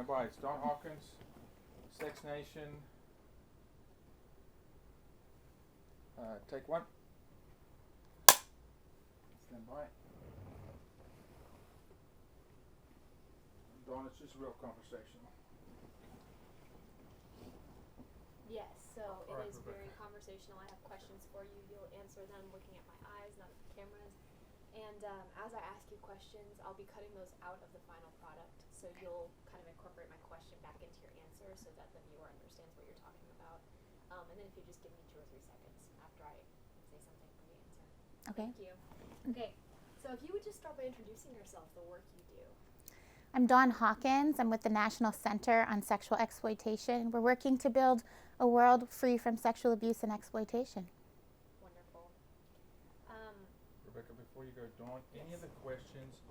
by. It's Dawn Hawkins, Sex Nation. Take one. Stand by. Dawn, it's just real conversational. Yes, so it Alright, is Rebecca. very conversational. I have questions for you. You'll answer them looking at my eyes, not at the cameras. And as I ask you questions, I'll be cutting those out of the final product. So you'll kind of incorporate my question back into your answer so that the viewer understands what you're talking about. And then if you just give me 2 or 3 seconds after I say something for the answer. Okay. Thank you. Okay, so if you would just start by introducing yourself, the work you do. I'm Dawn Hawkins. I'm with the National Center on Sexual Exploitation. We're working to build a world free from sexual abuse and exploitation. Wonderful. Rebecca, before you go, Dawn, any of the questions,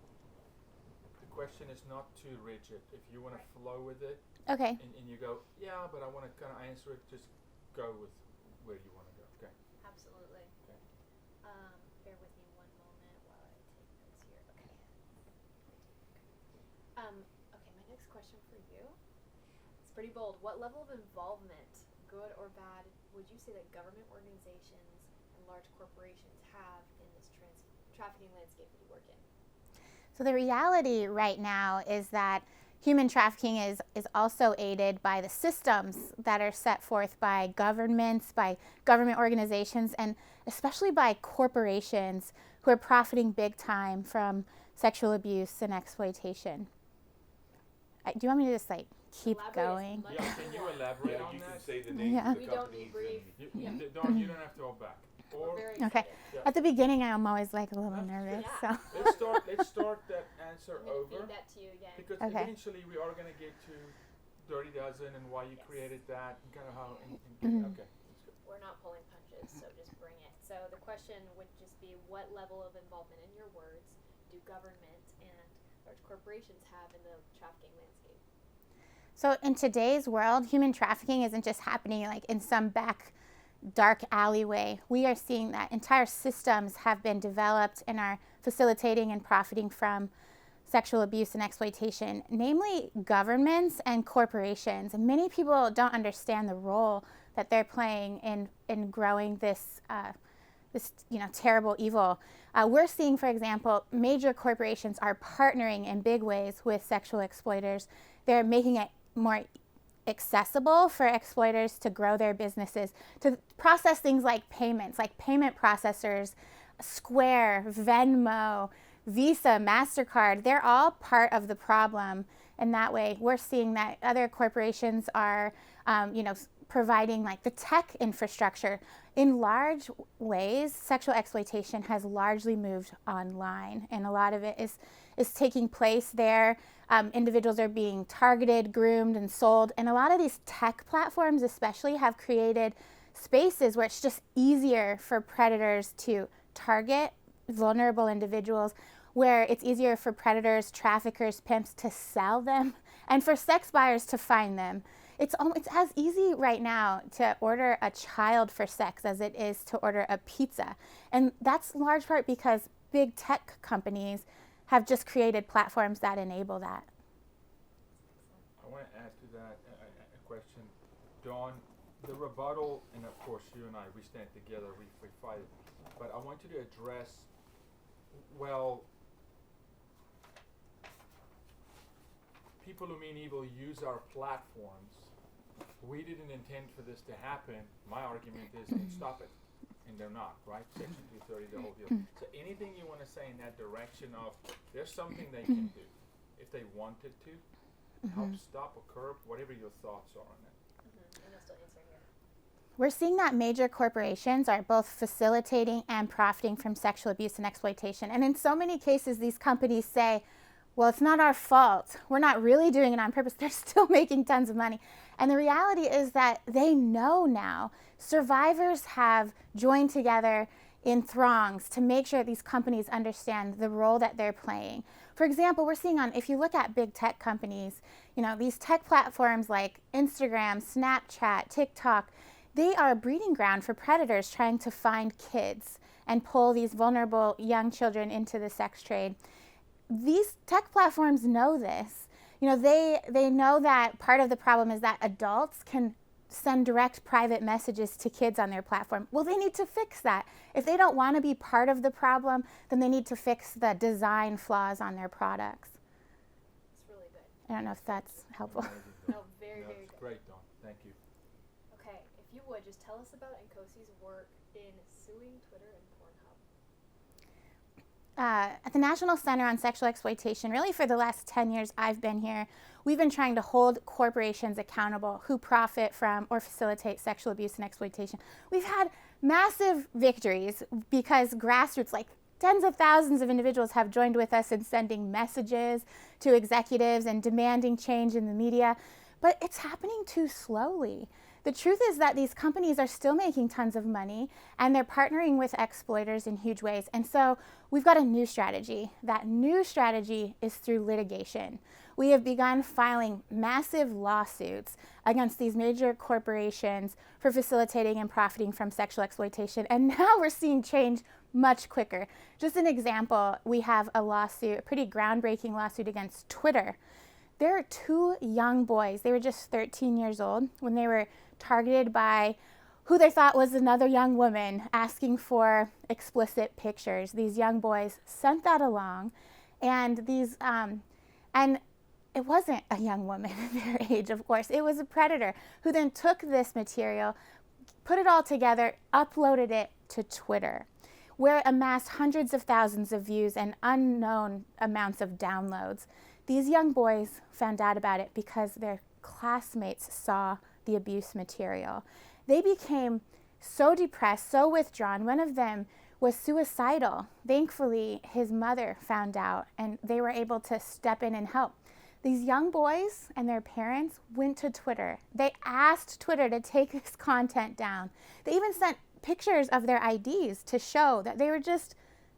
the question is not too rigid. If you want to flow with it, Okay. and you go, yeah, but I want to kind of answer it, just go with where you want to go. Okay. Absolutely. Okay. Bear with me one moment while I take notes here. Okay. Okay, my next question for you. It's pretty bold. What level of involvement, good or bad, would you say that government organizations and large corporations have in this trafficking landscape that you work in? So the reality right now is that human trafficking is also aided by the systems that are set forth by governments, by government organizations, and especially by corporations who are profiting big time from sexual abuse and exploitation. Do you want me to just keep Elaborate as going? much Yeah, as can you you want. elaborate Yeah, on you can that? say the names Yeah. of the We don't companies. need brief. Dawn, you don't have to hold back. We're very Okay. excited. Yeah. At the beginning, I'm always a little That's nervous. Yeah. So Let's start that answer I'm going to over, feed that to you again. because Okay. eventually we are going to get to Dirty Dozen and why you Yes. created that and kind of how. Mhm. Okay, let's go. We're not pulling punches, so just bring it. So the question would just be, what level of involvement, in your words, do government and large corporations have in the trafficking landscape? So in today's world, human trafficking isn't just happening in some back dark alleyway. We are seeing that entire systems have been developed and are facilitating and profiting from sexual abuse and exploitation, namely governments and corporations. And many people don't understand the role that they're playing in growing this terrible evil. We're seeing, for example, major corporations are partnering in big ways with sexual exploiters. They're making it more accessible for exploiters to grow their businesses, to process things like payments, like payment processors, Square, Venmo, Visa, MasterCard. They're all part of the problem. In that way, we're seeing that other corporations are, providing the tech infrastructure. In large ways, sexual exploitation has largely moved online, and a lot of it is taking place there. Individuals are being targeted, groomed, and sold, and a lot of these tech platforms especially have created spaces where it's just easier for predators to target vulnerable individuals, where it's easier for predators, traffickers, pimps to sell them, and for sex buyers to find them. It's as easy right now to order a child for sex as it is to order a pizza. And that's in large part because big tech companies have just created platforms that enable that. I want to add to that a question. Dawn, the rebuttal, and of course you and I, we stand together, we fight it. But I want you to address, people who mean evil use our platforms. We didn't intend for this to happen. My argument is, stop it. And they're not, right? Section 230, the whole deal. So anything you want to say in that direction of, there's something they can do, if they wanted to, help stop or curb, whatever your thoughts are on it. And I'll still answer here. We're seeing that major corporations are both facilitating and profiting from sexual abuse and exploitation. And in so many cases, these companies say, well, it's not our fault. We're not really doing it on purpose. They're still making tons of money. And the reality is that they know now. Survivors have joined together in throngs to make sure these companies understand the role that they're playing. For example, we're seeing if you look at big tech companies, these tech platforms like Instagram, Snapchat, TikTok, they are a breeding ground for predators trying to find kids and pull these vulnerable young children into the sex trade. These tech platforms know this. You know, they know that part of the problem is that adults can send direct private messages to kids on their platform. Well, they need to fix that. If they don't want to be part of the problem, then they need to fix the design flaws on their products. It's really good. I don't know if that's helpful. No, very, Yeah, very it's good. great, Dawn. Thank you. Okay, if you would, just tell us about Nkosi's work in suing Twitter and Pornhub. At the National Center on Sexual Exploitation, really for the last 10 years I've been here, we've been trying to hold corporations accountable who profit from or facilitate sexual abuse and exploitation. We've had massive victories because grassroots, like tens of thousands of individuals, have joined with us in sending messages to executives and demanding change in the media, but it's happening too slowly. The truth is that these companies are still making tons of money and they're partnering with exploiters in huge ways. And so we've got a new strategy. That new strategy is through litigation. We have begun filing massive lawsuits against these major corporations for facilitating and profiting from sexual exploitation. And now we're seeing change much quicker. Just an example, we have a lawsuit, a pretty groundbreaking lawsuit against Twitter. There are two young boys, they were just 13 years old, when they were targeted by who they thought was another young woman asking for explicit pictures. These young boys sent that along, and and it wasn't a young woman their age, of course. It was a predator who then took this material, put it all together, uploaded it to Twitter, where it amassed hundreds of thousands of views and unknown amounts of downloads. These young boys found out about it because their classmates saw the abuse material. They became so depressed, so withdrawn. One of them was suicidal. Thankfully, his mother found out and they were able to step in and help. These young boys and their parents went to Twitter. They asked Twitter to take this content down. They even sent pictures of their IDs to show that they were just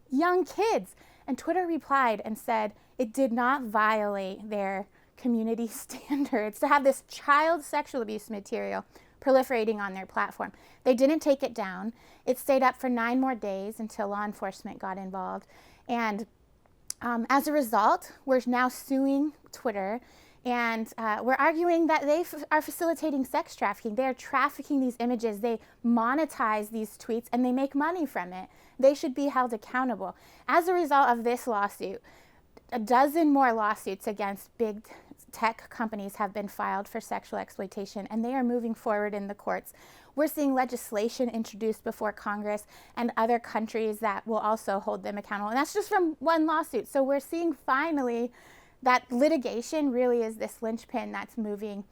young kids. And Twitter replied and said it did not violate their community standards to have this child sexual abuse material proliferating on their platform. They didn't take it down. It stayed up for 9 more days until law enforcement got involved. And as a result, we're now suing Twitter, and we're arguing that they are facilitating sex trafficking. They are trafficking these images. They monetize these tweets, and they make money from it. They should be held accountable. As a result of this lawsuit, a dozen more lawsuits against big tech companies have been filed for sexual exploitation, and they are moving forward in the courts. We're seeing legislation introduced before Congress and other countries that will also hold them accountable. And that's just from one lawsuit. So we're seeing finally that litigation really is this linchpin that's moving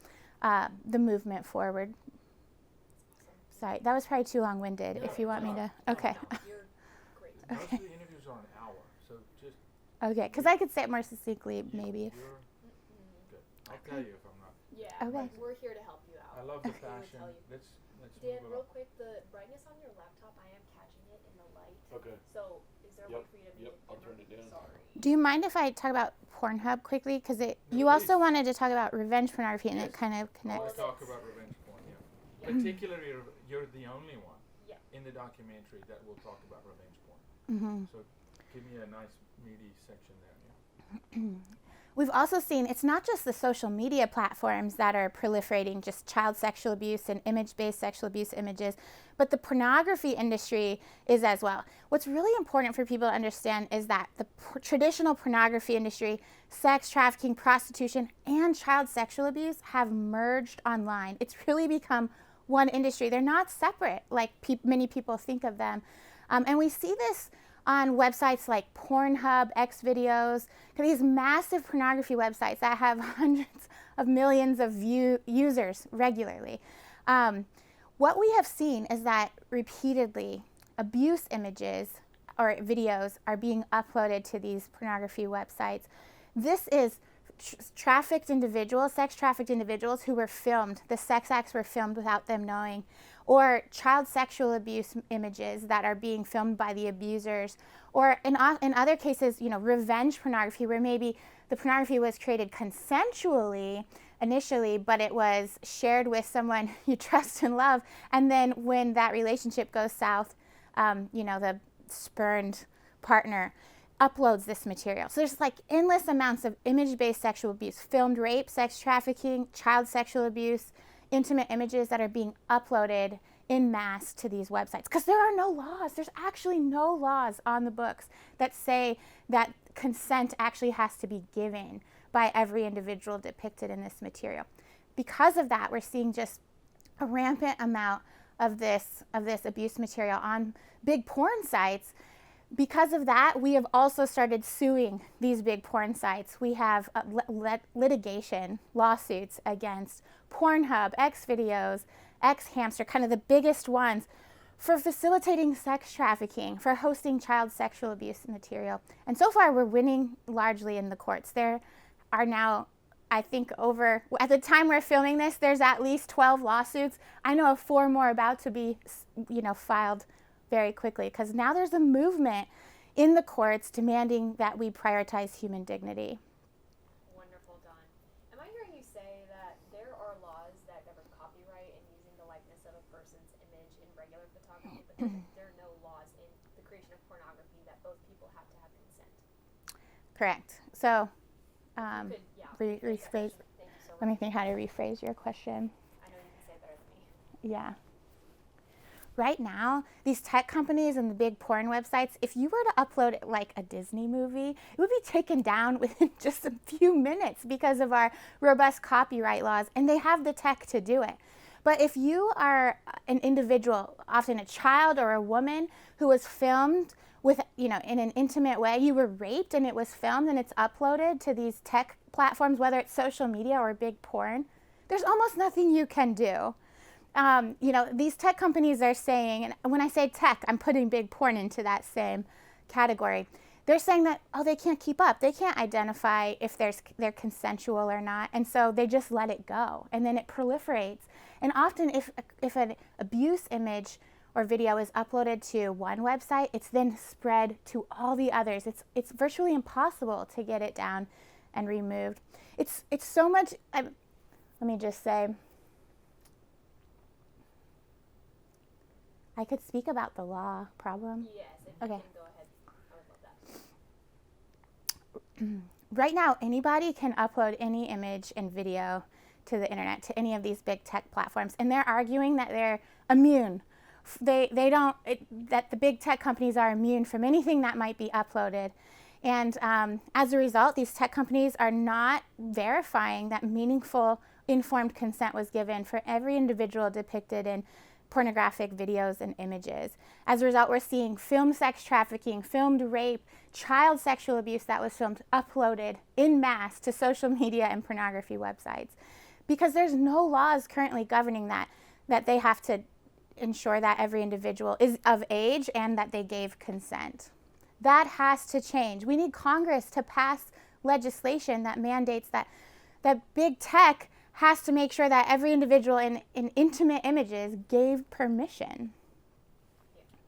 the movement forward. Sorry, that was probably too long-winded. If you want me to, okay. You're great. Most of the interviews are an hour, so just Okay, because I could say it more succinctly, maybe. you're good. I'll tell you if I'm not. Yeah, Okay. we're here to help you out. I love the We would passion. tell you. Let's Dan, move real on. quick, the brightness on your laptop, I am catching it in the light. Okay. So, is there a way Yep, for you to yep, make I'll dimmer? turn it down. Sorry. Do you mind if I talk about Pornhub quickly? Because you please. also wanted to talk about revenge pornography, and it Yes. kind of I want connects. to talk about revenge porn, yeah. Yeah. Particularly, you're the only one Yeah. in the documentary that will talk about revenge porn. Mm-hmm. So give me a nice meaty section there, yeah. We've also seen it's not just the social media platforms that are proliferating just child sexual abuse and image-based sexual abuse images, but the pornography industry is as well. What's really important for people to understand is that the traditional pornography industry, sex trafficking, prostitution, and child sexual abuse have merged online. It's really become one industry. They're not separate like many people think of them. And we see this on websites like Pornhub, Xvideos, these massive pornography websites that have hundreds of millions of users regularly. What we have seen is that repeatedly abuse images or videos are being uploaded to these pornography websites. This is trafficked individuals, sex trafficked individuals who were filmed, the sex acts were filmed without them knowing, or child sexual abuse images that are being filmed by the abusers, or in other cases, revenge pornography, where maybe the pornography was created consensually initially, but it was shared with someone you trust and love, and then when that relationship goes south, the spurned partner uploads this material. So there's like endless amounts of image-based sexual abuse, filmed rape, sex trafficking, child sexual abuse, intimate images that are being uploaded in mass to these websites. Because there are no laws. There's actually no laws on the books that say that consent actually has to be given by every individual depicted in this material. Because of that, we're seeing just a rampant amount of this abuse material on big porn sites. Because of that, we have also started suing these big porn sites. We have litigation, lawsuits against Pornhub, Xvideos, Xhamster, kind of the biggest ones, for facilitating sex trafficking, for hosting child sexual abuse material. And so far, we're winning largely in the courts. There are now, I think, at the time we're filming this, there's at least 12 lawsuits. I know of 4 more about to be, filed very quickly, because now there's a movement in the courts demanding that we prioritize human dignity. Wonderful, Dawn. Am I hearing you say that there are laws that govern copyright and using the likeness of a person's image in regular photography, but there are no laws in the creation of pornography that both people have to have consent? Correct. So, rephrase. Thank you so much. let me think how to rephrase your question. I know you can say it better than me. Yeah. Right now, these tech companies and the big porn websites, if you were to upload like a Disney movie, it would be taken down within just a few minutes because of our robust copyright laws, and they have the tech to do it. But if you are an individual, often a child or a woman, who was filmed with, in an intimate way, you were raped and it was filmed and it's uploaded to these tech platforms, whether it's social media or big porn, there's almost nothing you can do. These tech companies are saying, and when I say tech, I'm putting big porn into that same category. They're saying that, they can't keep up. They can't identify if they're consensual or not. And so they just let it go. And then it proliferates. And often if an abuse image or video is uploaded to one website, it's then spread to all the others. It's virtually impossible to get it down and removed. It's so much, let me just say, I could speak about the law problem. Yes, if Okay. you can go ahead. I would love that. Right now, anybody can upload any image and video to the internet, to any of these big tech platforms, and they're arguing that they're immune. That the big tech companies are immune from anything that might be uploaded. And as a result, these tech companies are not verifying that meaningful, informed consent was given for every individual depicted in pornographic videos and images. As a result, we're seeing filmed sex trafficking, filmed rape, child sexual abuse that was filmed, uploaded en masse to social media and pornography websites. Because there's no laws currently governing that they have to ensure that every individual is of age and that they gave consent. That has to change. We need Congress to pass legislation that mandates that big tech has to make sure that every individual in intimate images gave permission.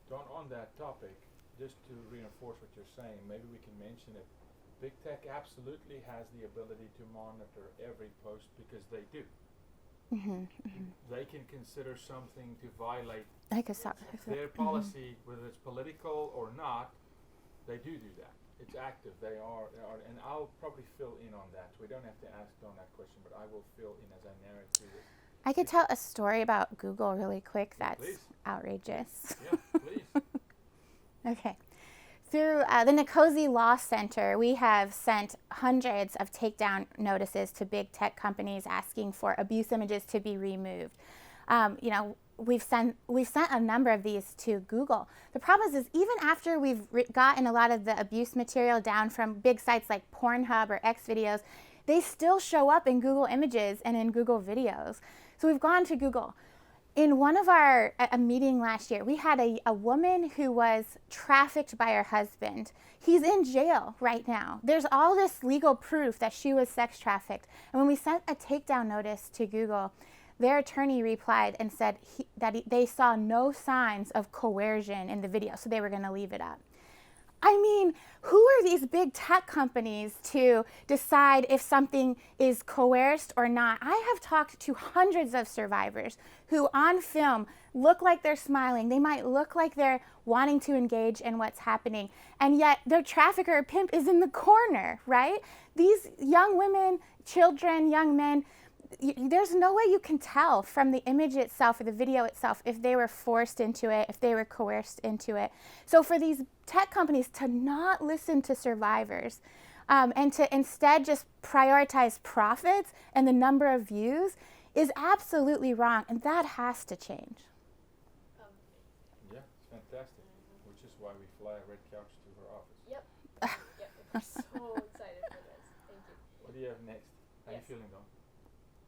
Dawn, on that topic, just to reinforce what you're saying, maybe we can mention it. Big tech absolutely has the ability to monitor every post because they do. They can consider something to violate their policy, whether it's political or not. They do that. It's active. They are, and I'll probably fill in on that. We don't have to ask Dawn that question, but I will fill in as I narrate through this. I could tell a story about Google really quick that's Please. outrageous. Yeah, please. Okay. Through the Nkosi Law Center, we have sent hundreds of takedown notices to big tech companies asking for abuse images to be removed. We've sent a number of these to Google. The problem is even after we've gotten a lot of the abuse material down from big sites like Pornhub or Xvideos, they still show up in Google Images and in Google Videos. So we've gone to Google. In one of a meeting last year, we had a woman who was trafficked by her husband. He's in jail right now. There's all this legal proof that she was sex trafficked. And when we sent a takedown notice to Google, their attorney replied and said they saw no signs of coercion in the video, so they were going to leave it up. I mean, who are these big tech companies to decide if something is coerced or not? I have talked to hundreds of survivors who on film look like they're smiling. They might look like they're wanting to engage in what's happening, and yet their trafficker or pimp is in the corner, right? These young women, children, young men, there's no way you can tell from the image itself or the video itself if they were forced into it, if they were coerced into it. So for these tech companies to not listen to survivors and to instead just prioritize profits and the number of views is absolutely wrong, and that has to change. Yeah, it's fantastic, which is why we fly a red couch to her office. Yep. Yep. I'm so excited for this. Thank you. What do you have next? How you feeling, Dawn?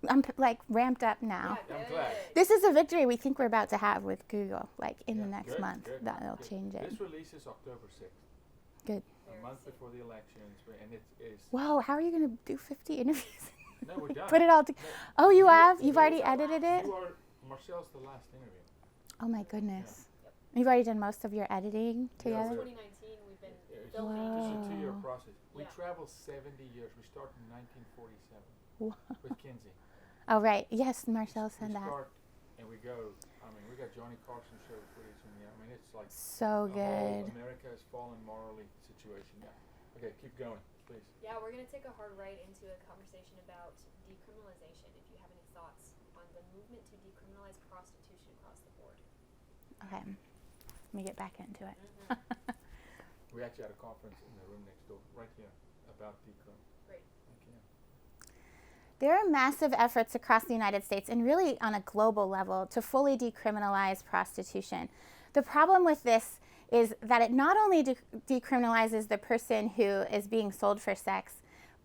I'm like ramped up now. Yeah, I'm glad. This is a victory we think we're about to have with Google, like in Yeah, the next good, month. good, That'll good. change it. This releases October 6th. Good. A month before the elections, and it is. Whoa, how are you going to do 50 interviews? No, we're done. Put it all together. No, Oh, you have? you You've already are- edited it? You are, Marcel's the last interview. Oh my goodness. Yep. You've already done most of your editing Yeah, together? we're- 2019, we've been It's filming. it's a Wow. 2-year process. We Yeah. travel 70 years. We start in 1947 Wow. with Kinsey. Oh, right. Yes, Marcel We said that. start and we go. I mean, we got Johnny Carson show footage, and I mean, it's like So the whole good. America has fallen morally situation. Yeah. Okay, keep going, please. Yeah, we're going to take a hard right into a conversation about decriminalization. If you have any thoughts on the movement to decriminalize prostitution across the board. Okay. Let me get back into it. We actually had a conference in the room next door, right here, about decrim. Great. Thank you. There are massive efforts across the United States and really on a global level to fully decriminalize prostitution. The problem with this is that it not only decriminalizes the person who is being sold for sex,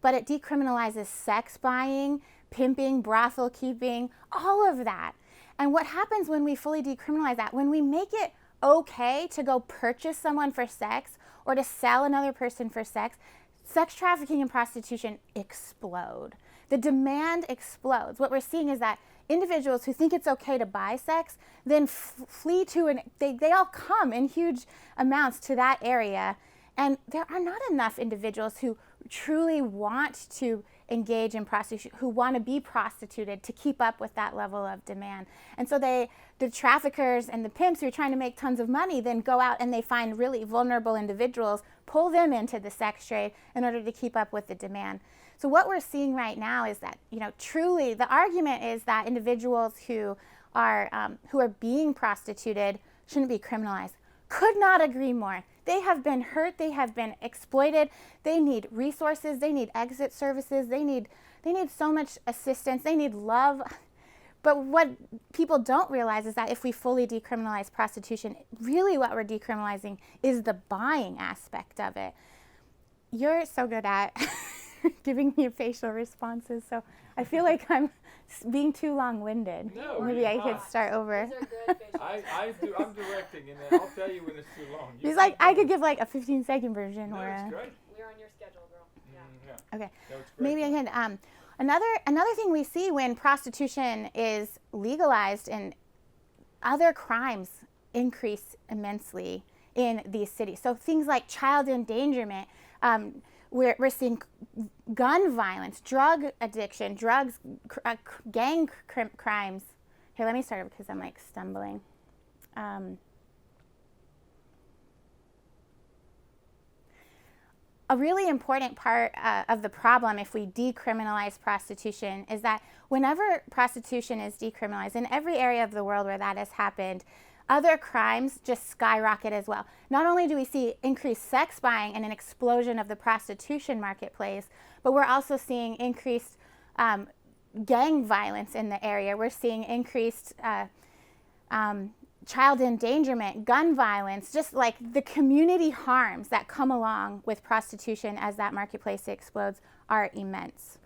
but it decriminalizes sex buying, pimping, brothel keeping, all of that. And what happens when we fully decriminalize that, when we make it okay to go purchase someone for sex or to sell another person for sex, sex trafficking and prostitution explode. The demand explodes. What we're seeing is that individuals who think it's okay to buy sex then flee to, and they all come in huge amounts to that area. And there are not enough individuals who truly want to engage in prostitution, who want to be prostituted to keep up with that level of demand. And so the traffickers and the pimps who are trying to make tons of money then go out and they find really vulnerable individuals, pull them into the sex trade in order to keep up with the demand. So what we're seeing right now is that, truly the argument is that individuals who are being prostituted shouldn't be criminalized. Could not agree more. They have been hurt, they have been exploited, they need resources, they need exit services, they need so much assistance, they need love. But what people don't realize is that if we fully decriminalize prostitution, really what we're decriminalizing is the buying aspect of it. You're so good at giving me facial responses, so I feel like I'm being too long-winded. No, Maybe you're I could not. start over. These are good facial I'm directing, and I'll tell you when it's too long. You He's like, keep I could going. give like a 15-second version No, or it's a... great. We're on your schedule, girl. Yeah. Yeah. Okay. No, it's great. Maybe I can. Another thing we see when prostitution is legalized and other crimes increase immensely in these cities. So things like child endangerment, we're seeing gun violence, drug addiction, drugs, gang crimes. Here, let me start because I'm like stumbling. A really important part of the problem if we decriminalize prostitution is that whenever prostitution is decriminalized, in every area of the world where that has happened, other crimes just skyrocket as well. Not only do we see increased sex buying and an explosion of the prostitution marketplace, but we're also seeing increased gang violence in the area. We're seeing increased child endangerment, gun violence, just like the community harms that come along with prostitution as that marketplace explodes are immense.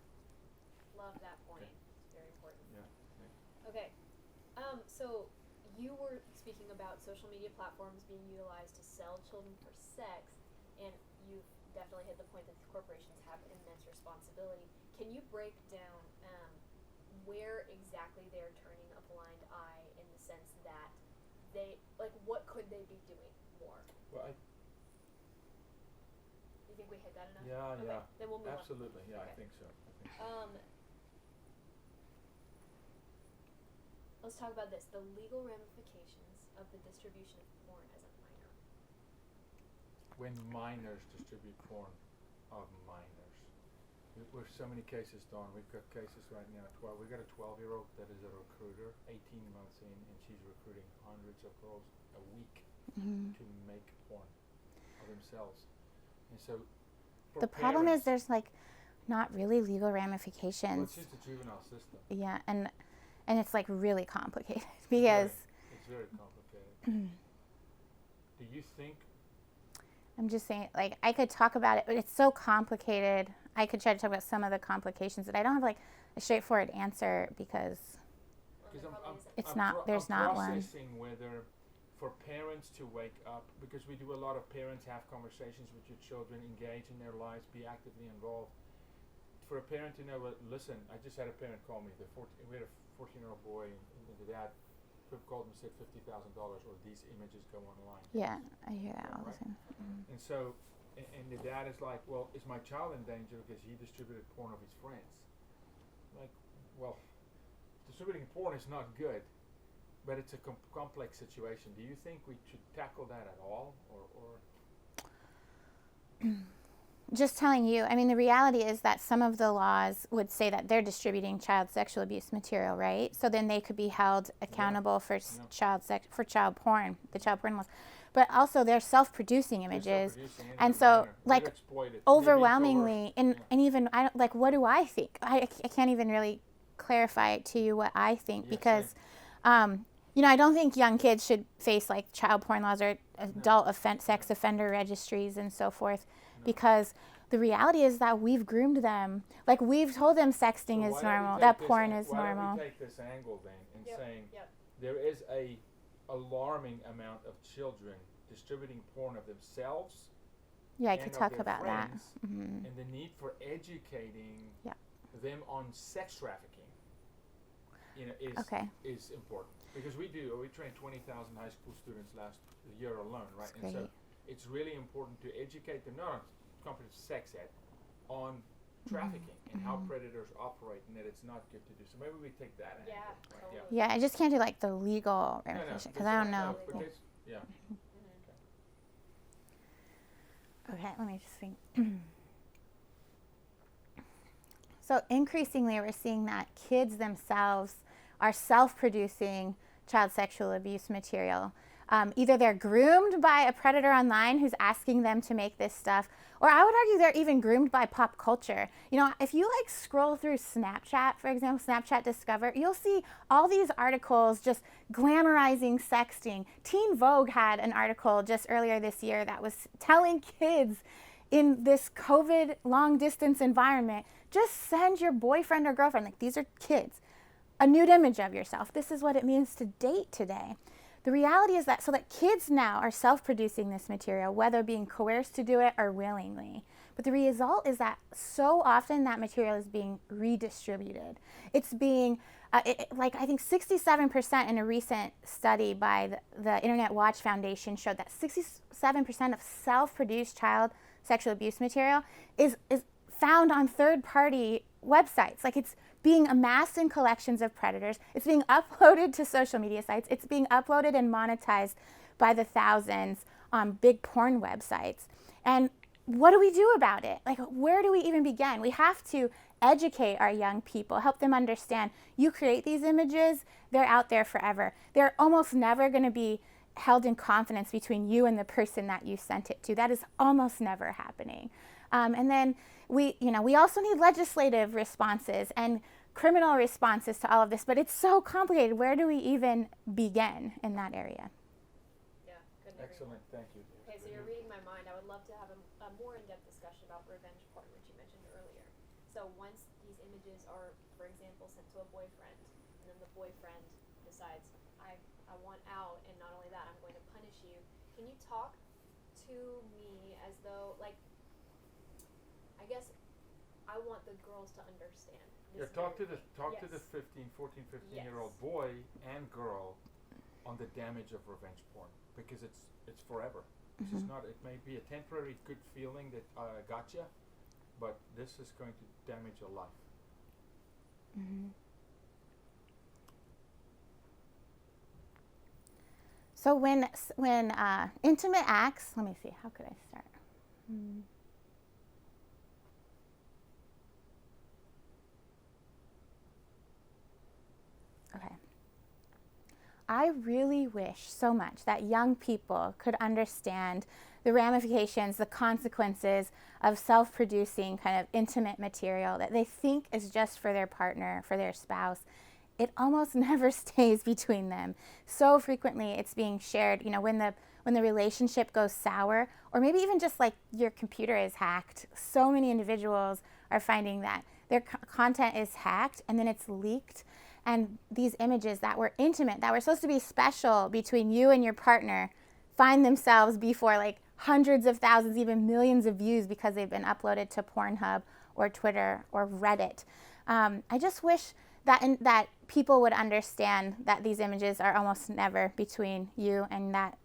Love that point. It's very important. Yeah. Okay. So you were speaking about social media platforms being utilized to sell children for sex, and you definitely hit the point that corporations have immense responsibility. Can you break down where exactly they're turning a blind eye in the sense that what could they be doing more? Well, we hit that enough? Yeah, okay. yeah. Then we'll move Absolutely. Yeah, Okay. I think so. Let's talk about this. The legal ramifications of the distribution of porn as a minor. When minors distribute porn of minors. We're so many cases, Dawn. We've got cases right now. We got a 12-year-old that is a recruiter, 18 months in, and she's recruiting hundreds of girls a week to make porn of themselves. And so, for The problem is parents, there's like not really legal well, ramifications. it's just the juvenile system. Yeah, and it's like really complicated because It's very complicated. Do you think? I'm just saying, like, I could talk about it, but it's so complicated. I could try to talk about some of the complications, but I don't have like a straightforward answer because Well, there probably isn't. It's not- there's I'm not one. processing whether for parents to wake up, because we do a lot of parents have conversations with your children, engage in their lives, be actively involved. For a parent to know, well, listen, I just had a parent call me. We had a 14-year-old boy, and the dad called and said $50,000 or these images go online. yeah, I hear that all the Right. time. And so, and the dad is like, well, is my child in danger because he distributed porn of his friends? Like, well, distributing porn is not good, but it's a complex situation. Do you think we should tackle that at all, or? Just telling you, I mean, the reality is that some of the laws would say that they're distributing child sexual abuse material, right? So then they could be held accountable for child porn, the child porn laws. But also they're self-producing images. And so, like, overwhelmingly, and even, I don't, like, what do I think? I can't even really clarify to you what I think because, you know, I don't think young kids should face, like, child porn laws or adult sex offender registries and so forth. Because the reality is that we've groomed them. Like, we've told them sexting is normal, that porn is normal. Why don't we take this angle then and saying there is a alarming amount of children distributing porn of themselves. Yeah, I and could of talk their about that. friends, and the need for educating them on sex trafficking, you know, is important. Because we trained 20,000 high school students last year alone, right? That's great. So it's really important to educate them, not on competitive sex ed, on trafficking and how predators operate, and that it's not good to do. So maybe we take that angle. Right? Totally. Yeah, I just can't do, like, the legal ramifications because I don't know. Okay, let me just think. So increasingly, we're seeing that kids themselves are self-producing child sexual abuse material. Either they're groomed by a predator online who's asking them to make this stuff, or I would argue they're even groomed by pop culture. You know, if you like scroll through Snapchat, for example, Snapchat Discover, you'll see all these articles just glamorizing sexting. Teen Vogue had an article just earlier this year that was telling kids in this COVID long distance environment, just send your boyfriend or girlfriend, like, these are kids, a nude image of yourself. This is what it means to date today. The reality is that, so that kids now are self-producing this material, whether being coerced to do it or willingly. But the result is that so often that material is being redistributed. It's being, like, I think 67% in a recent study by the Internet Watch Foundation showed that 67% of self-produced child sexual abuse material is found on third-party websites. Like, it's being amassed in collections of predators. It's being uploaded to social media sites. It's being uploaded and monetized by the thousands on big porn websites. And what do we do about it? Like, where do we even begin? We have to educate our young people, help them understand you create these images, they're out there forever. They're almost never going to be held in confidence between you and the person that you sent it to. That is almost never happening. And then we also need legislative responses and criminal responses to all of this, but it's so complicated. Where do we even begin in that area? Yeah, couldn't agree more. Excellent, thank you. Okay, so you're reading my mind. I would love to have a more in-depth discussion about revenge porn, which you mentioned earlier. So once these images are, for example, sent to a boyfriend, and then the boyfriend decides, I want out, and not only that, I'm going to punish you. Can you talk to me as though, like, I guess I want the girls to understand. Talk to the 14, 15-year-old boy and girl on the damage of revenge porn, because it's forever. This is not. It may be a temporary good feeling that gotcha, but this is going to damage your life. So when intimate acts, let me see, how could I start? Okay. I really wish so much that young people could understand the ramifications, the consequences of self-producing kind of intimate material that they think is just for their partner, for their spouse. It almost never stays between them. So frequently it's being shared, when the relationship goes sour, or maybe even just like your computer is hacked. So many individuals are finding that their content is hacked and then it's leaked. And these images that were intimate, that were supposed to be special between you and your partner, find themselves before like hundreds of thousands, even millions of views because they've been uploaded to Pornhub or Twitter or Reddit. I just wish that people would understand that these images are almost never between you and that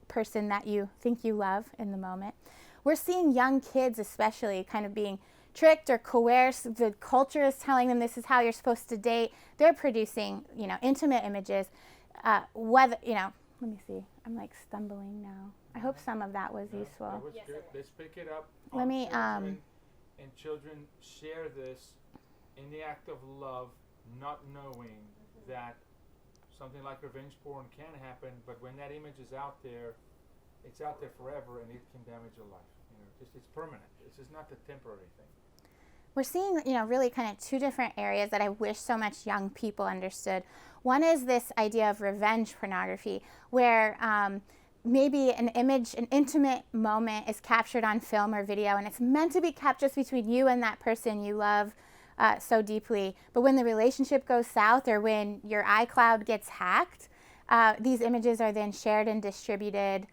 person that you think you love in the moment. We're seeing young kids especially kind of being tricked or coerced. The culture is telling them this is how you're supposed to date. They're producing, intimate images. Let me see. I'm like stumbling now. I hope some of that was useful. That was good. Let's pick it up. Let me and children share this in the act of love, not knowing that something like revenge porn can happen, but when that image is out there, it's out there forever and it can damage your life. It's permanent. This is not a temporary thing. We're seeing, really kind of two different areas that I wish so much young people understood. One is this idea of revenge pornography, where maybe an image, an intimate moment is captured on film or video, and it's meant to be kept just between you and that person you love so deeply. But when the relationship goes south or when your iCloud gets hacked, these images are then shared and distributed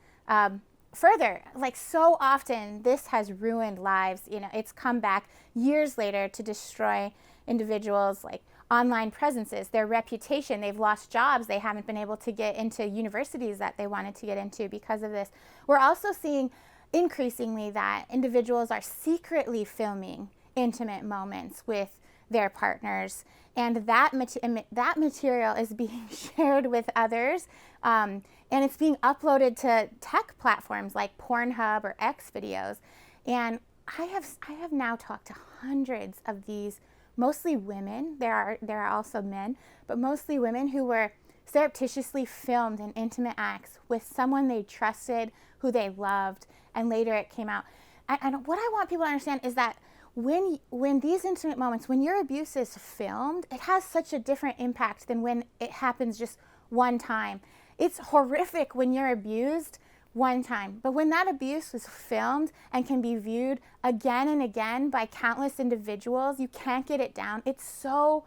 further. Like so often, this has ruined lives. It's come back years later to destroy individuals' like online presences, their reputation. They've lost jobs. They haven't been able to get into universities that they wanted to get into because of this. We're also seeing increasingly that individuals are secretly filming intimate moments with their partners, and that material is being shared with others, and it's being uploaded to tech platforms like Pornhub or X videos. And I have now talked to hundreds of these, mostly women. There are also men, but mostly women who were surreptitiously filmed in intimate acts with someone they trusted, who they loved, and later it came out. And what I want people to understand is that when these intimate moments, when your abuse is filmed, it has such a different impact than when it happens just one time. It's horrific when you're abused one time, but when that abuse was filmed and can be viewed again and again by countless individuals, you can't get it down. It's so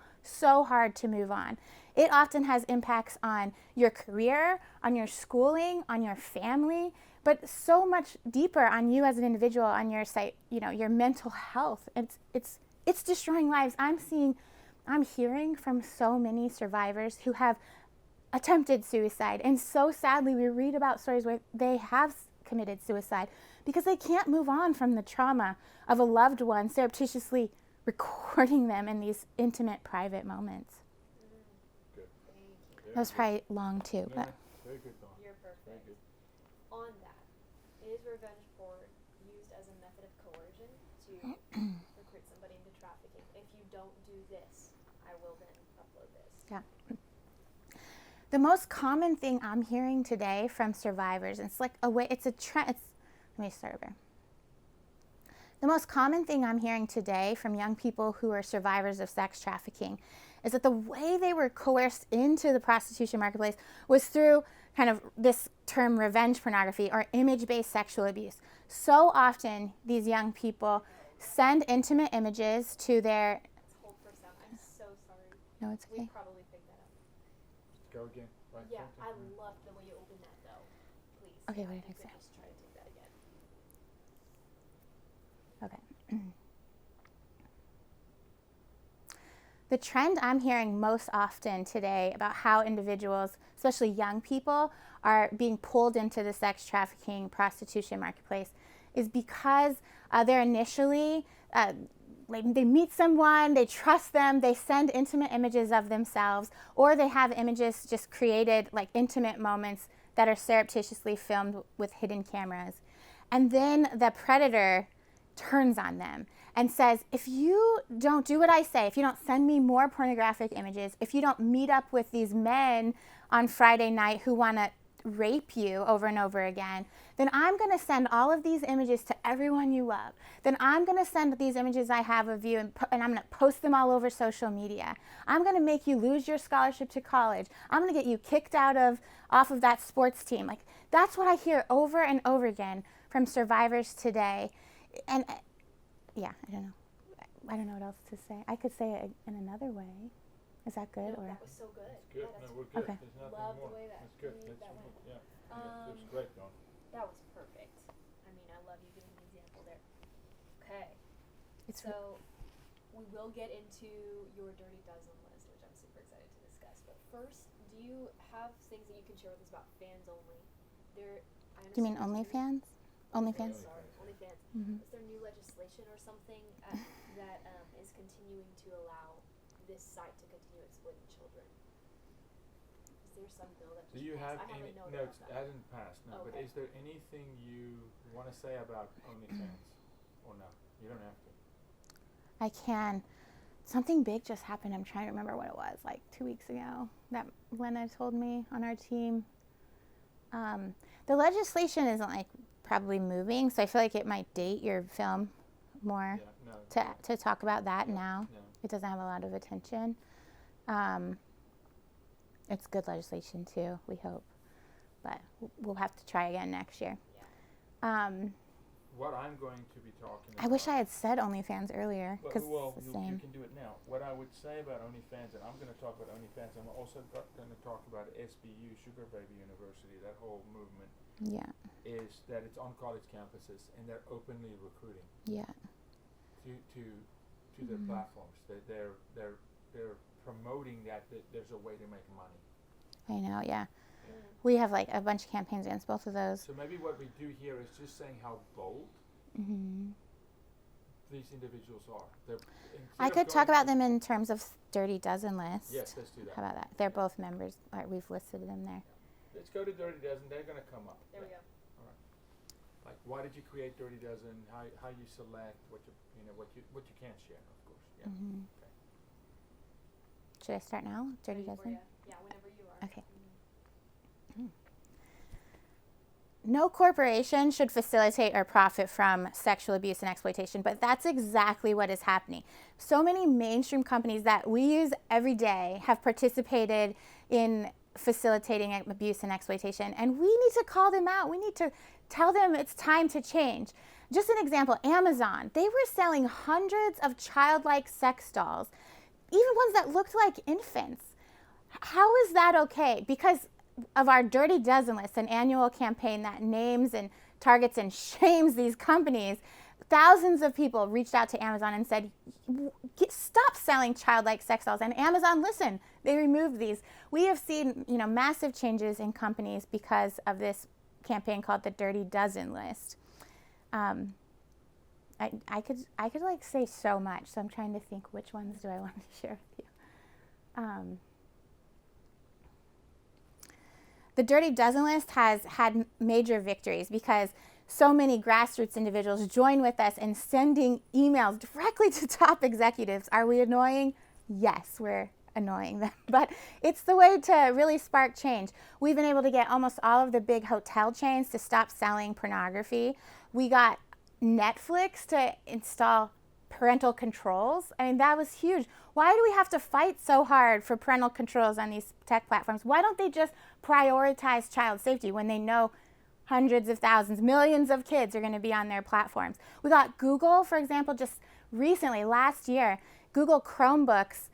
hard to move on. It often has impacts on your career, on your schooling, on your family, but so much deeper on you as an individual, on your your mental health. It's destroying lives. I'm hearing from so many survivors who have attempted suicide, and so sadly we read about stories where they have committed suicide because they can't move on from the trauma of a loved one surreptitiously recording them in these intimate, private moments. Good. That was probably long too, but Very good, Dawn. You're perfect. Very good. On that, is revenge porn used as a method of coercion to recruit somebody into trafficking? If you don't do this, I will then upload this. yeah. The most common thing I'm hearing today from survivors, it's like it's a trend. Let me start over. The most common thing I'm hearing today from young people who are survivors of sex trafficking is that the way they were coerced into the prostitution marketplace was through kind of this term revenge pornography or image-based sexual abuse. So often these young people send intimate images to their... Hold for a second. I'm so sorry. No, it's okay. We probably picked that up. Go again. Right. Yeah, Same I thing. loved the way you opened that though. Please. Okay, what did You I say? could just try to take that again. Okay. The trend I'm hearing most often today about how individuals, especially young people, are being pulled into the sex trafficking, prostitution marketplace is because they're initially, they meet someone, they trust them, they send intimate images of themselves, or they have images just created, like intimate moments that are surreptitiously filmed with hidden cameras. And then the predator turns on them and says, if you don't do what I say, if you don't send me more pornographic images, if you don't meet up with these men on Friday night who want to rape you over and over again, then I'm going to send all of these images to everyone you love. Then I'm going to send these images I have of you and I'm going to post them all over social media. I'm going to make you lose your scholarship to college. I'm going to get you kicked off of that sports team. Like, that's what I hear over and over again from survivors today. And yeah, I don't know. I don't know what else to say. I could say it in another way. Is that good? No, or that was so good. It's good. Yeah, No, we're good. Okay. There's nothing Love more. the way that That's good. that That's went. yeah. That's great, Dawn. That was perfect. I mean, I love you giving the example there. Okay. It's So we will get into your dirty dozen list, which I'm super excited to discuss. But first, do you have things that you can share with us about fans only? do you mean OnlyFans? OnlyFans? Sorry, OnlyFans. Mm-hmm. Is there new legislation or something that is continuing to allow this site to continue exploiting children? Is there some bill that Do just you passed? have I any? haven't known No, about it that. hasn't passed. No, but Okay. is there anything you want to say about OnlyFans, or no? You don't have to. I can. Something big just happened. I'm trying to remember what it was, like 2 weeks ago, that Lena told me on our team. The legislation isn't like probably moving, so I feel like it might date your film more Yeah, no. to talk about that now. No. It doesn't have a lot of attention. It's good legislation too, we hope, but we'll have to try again next year. What I'm going to be talking about. I wish I had said OnlyFans earlier, But, because well, it's the you same. can do it now. What I would say about OnlyFans, and I'm going to talk about OnlyFans, I'm also going to talk about SBU, Sugar Baby University, that whole movement, Yeah, is that it's on college campuses and they're openly recruiting yeah. to their platforms. They're promoting that there's a way to make money. I know, yeah. We have like a bunch of campaigns against both of those. So maybe what we do here is just saying how bold Mm-hmm. these individuals are. They're, I could talk about them in terms of Dirty Dozen list. Yes, let's do that. How about that? They're both members. We've listed them there. Let's go to Dirty Dozen. They're going to come up. There we go. Like, why did you create Dirty Dozen? How you select what you can't share, of course. Yeah. Mm-hmm. Okay. Should I start now? Dirty Ready for Dozen? ya? Yeah, whenever you are. Okay. No corporation should facilitate or profit from sexual abuse and exploitation, but that's exactly what is happening. So many mainstream companies that we use every day have participated in facilitating abuse and exploitation, and we need to call them out. We need to tell them it's time to change. Just an example, Amazon. They were selling hundreds of childlike sex dolls, even ones that looked like infants. How is that okay? Because of our Dirty Dozen list, an annual campaign that names and targets and shames these companies, thousands of people reached out to Amazon and said, stop selling childlike sex dolls. And Amazon, listen, they removed these. We have seen, massive changes in companies because of this campaign called the Dirty Dozen list. I could like say so much, so I'm trying to think which ones do I want to share with you. The Dirty Dozen list has had major victories because so many grassroots individuals join with us in sending emails directly to top executives. Are we annoying? Yes, we're annoying them, but it's the way to really spark change. We've been able to get almost all of the big hotel chains to stop selling pornography. We got Netflix to install parental controls. I mean, that was huge. Why do we have to fight so hard for parental controls on these tech platforms? Why don't they just prioritize child safety when they know hundreds of thousands, millions of kids are going to be on their platforms? We got Google, for example, just recently, last year, Google Chromebooks,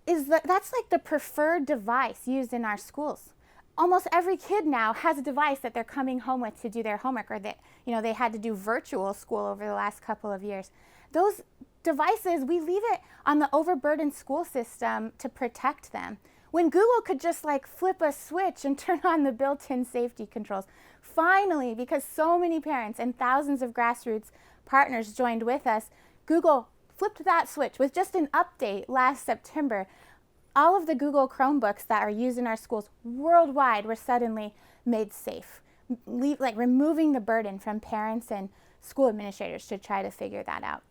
that's like the preferred device used in our schools. Almost every kid now has a device that they're coming home with to do their homework, or that they had to do virtual school over the last couple of years. Those devices, we leave it on the overburdened school system to protect them. When Google could just like flip a switch and turn on the built-in safety controls. Finally, because so many parents and thousands of grassroots partners joined with us, Google flipped that switch with just an update last September. All of the Google Chromebooks that are used in our schools worldwide were suddenly made safe, removing the burden from parents and school administrators to try to figure that out.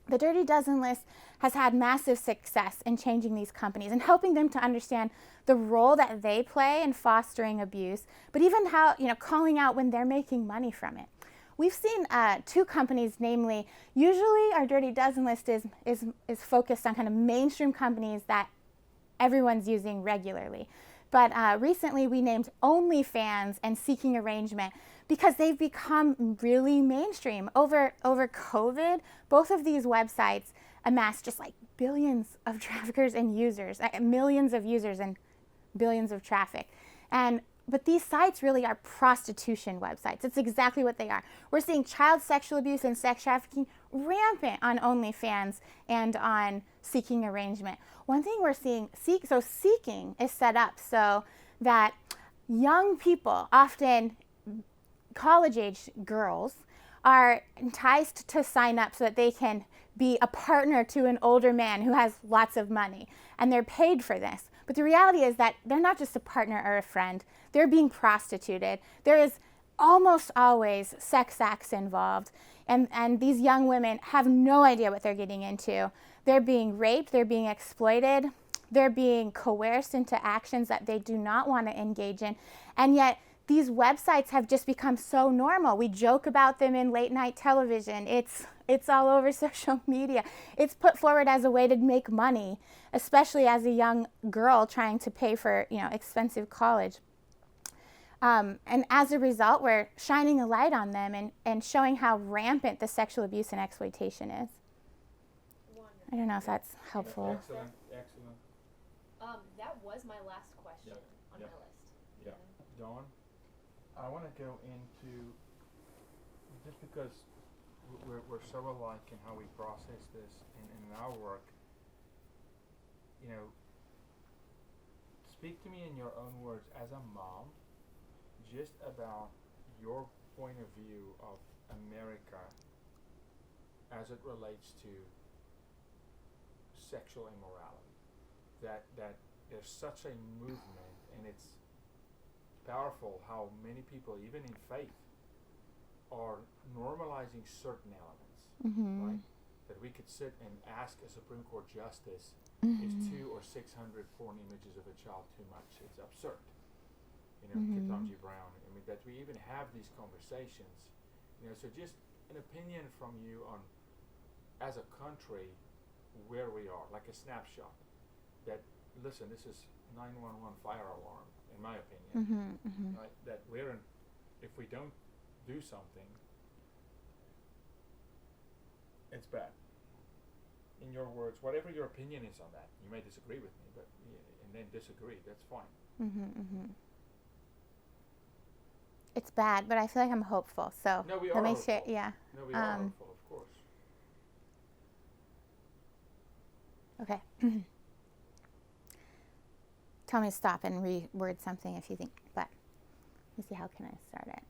The Dirty Dozen list has had massive success in changing these companies and helping them to understand the role that they play in fostering abuse, but even how, calling out when they're making money from it. We've seen two companies, namely, usually our Dirty Dozen list is focused on kind of mainstream companies that everyone's using regularly. But recently we named OnlyFans and Seeking Arrangement because they've become really mainstream. Over COVID, both of these websites amassed just like billions of traffickers and users, millions of users and billions of traffic. But these sites really are prostitution websites. It's exactly what they are. We're seeing child sexual abuse and sex trafficking rampant on OnlyFans and on Seeking Arrangement. One thing we're seeing, Seeking is set up so that young people, often college-age girls, are enticed to sign up so that they can be a partner to an older man who has lots of money. And they're paid for this. But the reality is that they're not just a partner or a friend. They're being prostituted. There is almost always sex acts involved. And these young women have no idea what they're getting into. They're being raped. They're being exploited. They're being coerced into actions that they do not want to engage in. And yet, these websites have just become so normal. We joke about them in late night television. It's all over social media. It's put forward as a way to make money, especially as a young girl trying to pay for, expensive college. And as a result, we're shining a light on them and showing how rampant the sexual abuse and exploitation is. Wonderful. I don't know if that's helpful. Excellent. That was my last question on my list. Yeah. Dawn, I want to go into, just because we're so alike in how we process this in our work, speak to me in your own words as a mom, just about your point of view of America as it relates to sexual immorality. That there's such a movement, and it's powerful how many people, even in faith, are normalizing certain elements, right? That we could sit and ask a Supreme Court justice, is 200 or 600 porn images of a child too much? It's absurd. Ketanji Brown. I mean, that we even have these conversations. So just an opinion from you on, as a country, where we are, like a snapshot. That, listen, this is 911 fire alarm, in my opinion. Right? That if we don't do something, it's bad. In your words, whatever your opinion is on that, you may disagree with me, but and then disagree, that's fine. It's bad, but I feel like I'm hopeful. So no, we are hopeful. Yeah. No, we are hopeful, of course. Okay. Tell me to stop and reword something if you think, but let me see, how can I start it?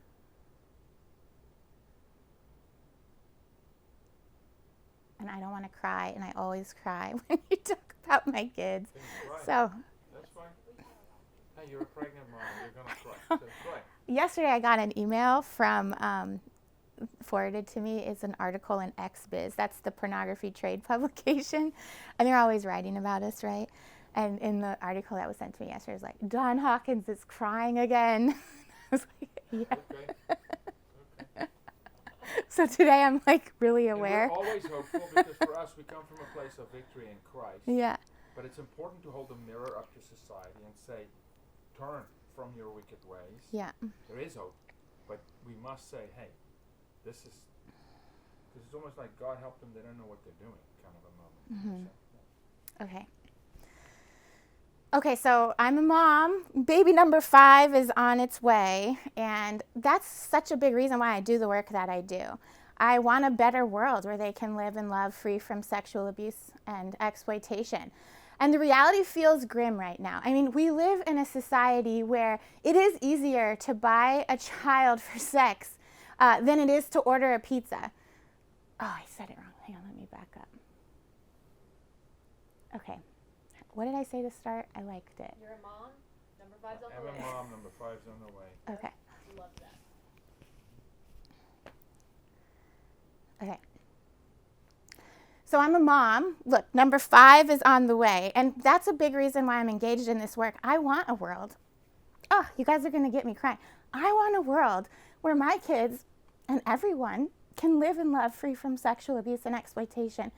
And I don't want to cry, and I always cry when you talk about my kids. So that's fine. Hey, you're a pregnant mom. You're gonna cry. So cry. Yesterday I got an email from forwarded to me is an article in XBiz. That's the pornography trade publication, and they're always writing about us, right? And in the article that was sent to me yesterday, it was like, Dawn Hawkins is crying again. I was like, yeah. Okay. So today I'm like really aware. And we're always hopeful because for us we come from a place of victory in Christ. Yeah. But it's important to hold the mirror up to society and say, turn from your wicked ways. Yeah. There is hope, but we must say, hey, this is, because it's almost like God help them, they don't know what they're doing, kind of a moment. So, yeah. Okay. Okay, so I'm a mom. Baby number 5 is on its way, and that's such a big reason why I do the work that I do. I want a better world where they can live and love free from sexual abuse and exploitation. And the reality feels grim right now. I mean, we live in a society where it is easier to buy a child for sex than it is to order a pizza. Oh, I said it wrong. Hang on, let me back up. Okay. What did I say to start? I liked it. You're a mom. Number 5's on the I'm way. a mom, number 5's on the way. Okay. Love that. Okay. So I'm a mom. Look, number 5 is on the way. And that's a big reason why I'm engaged in this work. I want a world. Oh, you guys are going to get me crying. I want a world where my kids and everyone can live and love free from sexual abuse and exploitation.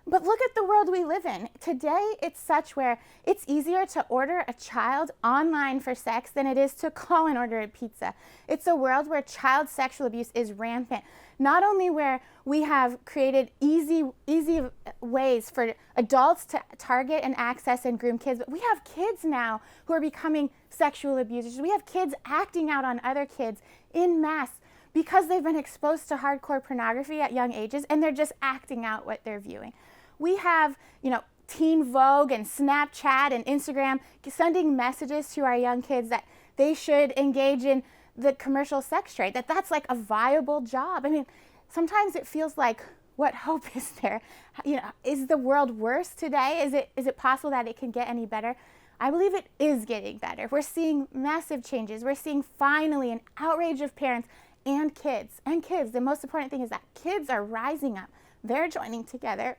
But look at the world we live in. Today, it's such where it's easier to order a child online for sex than it is to call and order a pizza. It's a world where child sexual abuse is rampant. Not only where we have created easy ways for adults to target and access and groom kids, but we have kids now who are becoming sexual abusers. We have kids acting out on other kids en masse because they've been exposed to hardcore pornography at young ages, and they're just acting out what they're viewing. We have, Teen Vogue and Snapchat and Instagram sending messages to our young kids that they should engage in the commercial sex trade, that's like a viable job. I mean, sometimes it feels like, what hope is there? Is the world worse today? Is it possible that it can get any better? I believe it is getting better. We're seeing massive changes. We're seeing finally an outrage of parents and kids. The most important thing is that kids are rising up. They're joining together.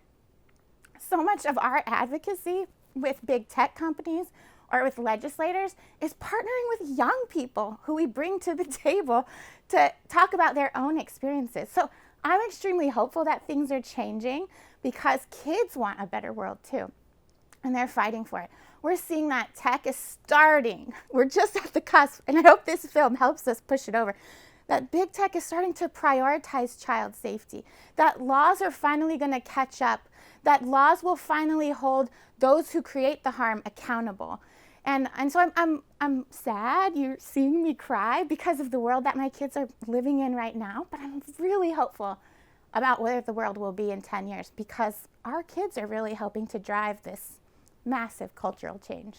So much of our advocacy with big tech companies or with legislators is partnering with young people who we bring to the table to talk about their own experiences. So I'm extremely hopeful that things are changing because kids want a better world too, and they're fighting for it. We're seeing that tech is starting. We're just at the cusp, and I hope this film helps us push it over. That big tech is starting to prioritize child safety, that laws are finally going to catch up, that laws will finally hold those who create the harm accountable. And so I'm sad you're seeing me cry because of the world that my kids are living in right now, but I'm really hopeful about where the world will be in 10 years because our kids are really helping to drive this massive cultural change.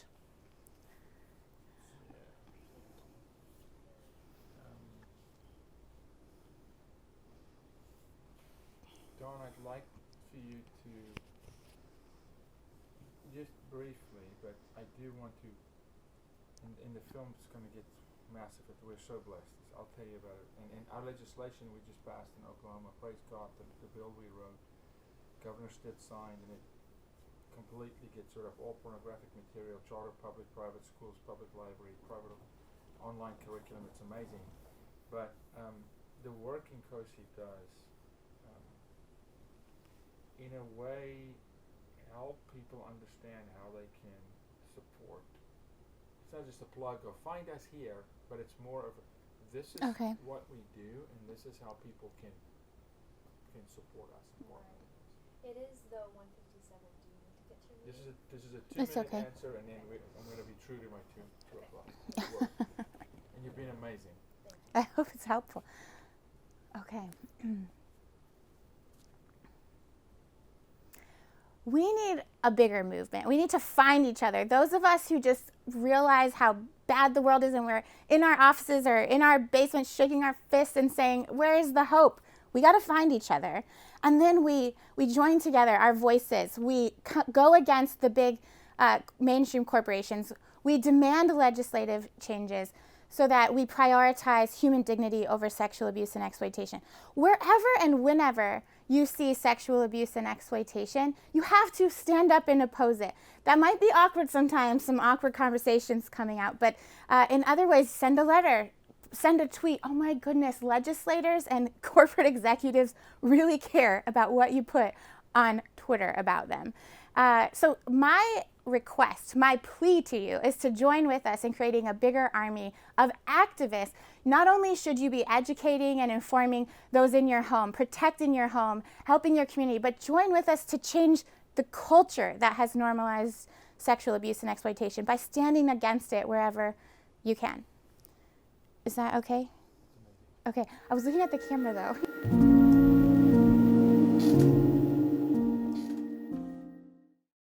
Dawn, I'd like for you to, just briefly, but I do want to, and the film's going to get massive, but we're so blessed. I'll tell you about it. And our legislation we just passed in Oklahoma, praise God, the bill we wrote, Governor Stitt signed, and it completely gets rid of all pornographic material, charter, public, private schools, public library, private online curriculum. It's amazing. But the work in COSI does, in a way, help people understand how they can support. It's not just a plug of find us here, but it's more of this is what we do, and this is how people can support us. It is the 157. Do you need to get your This is a 2-minute answer, and then I'm going to be true to my 2 o'clock. And you've been amazing. I hope it's helpful. Okay. We need a bigger movement. We need to find each other. Those of us who just realize how bad the world is and we're in our offices or in our basements shaking our fists and saying, where is the hope? We got to find each other. And then we join together our voices. We go against the big mainstream corporations. We demand legislative changes so that we prioritize human dignity over sexual abuse and exploitation. Wherever and whenever you see sexual abuse and exploitation, you have to stand up and oppose it. That might be awkward sometimes, some awkward conversations coming out, but in other ways, send a letter, send a tweet. Oh my goodness, legislators and corporate executives really care about what you put on Twitter about them. So my request, my plea to you is to join with us in creating a bigger army of activists. Not only should you be educating and informing those in your home, protecting your home, helping your community, but join with us to change the culture that has normalized sexual abuse and exploitation by standing against it wherever you can. Is that okay? Okay, I was looking at the camera though.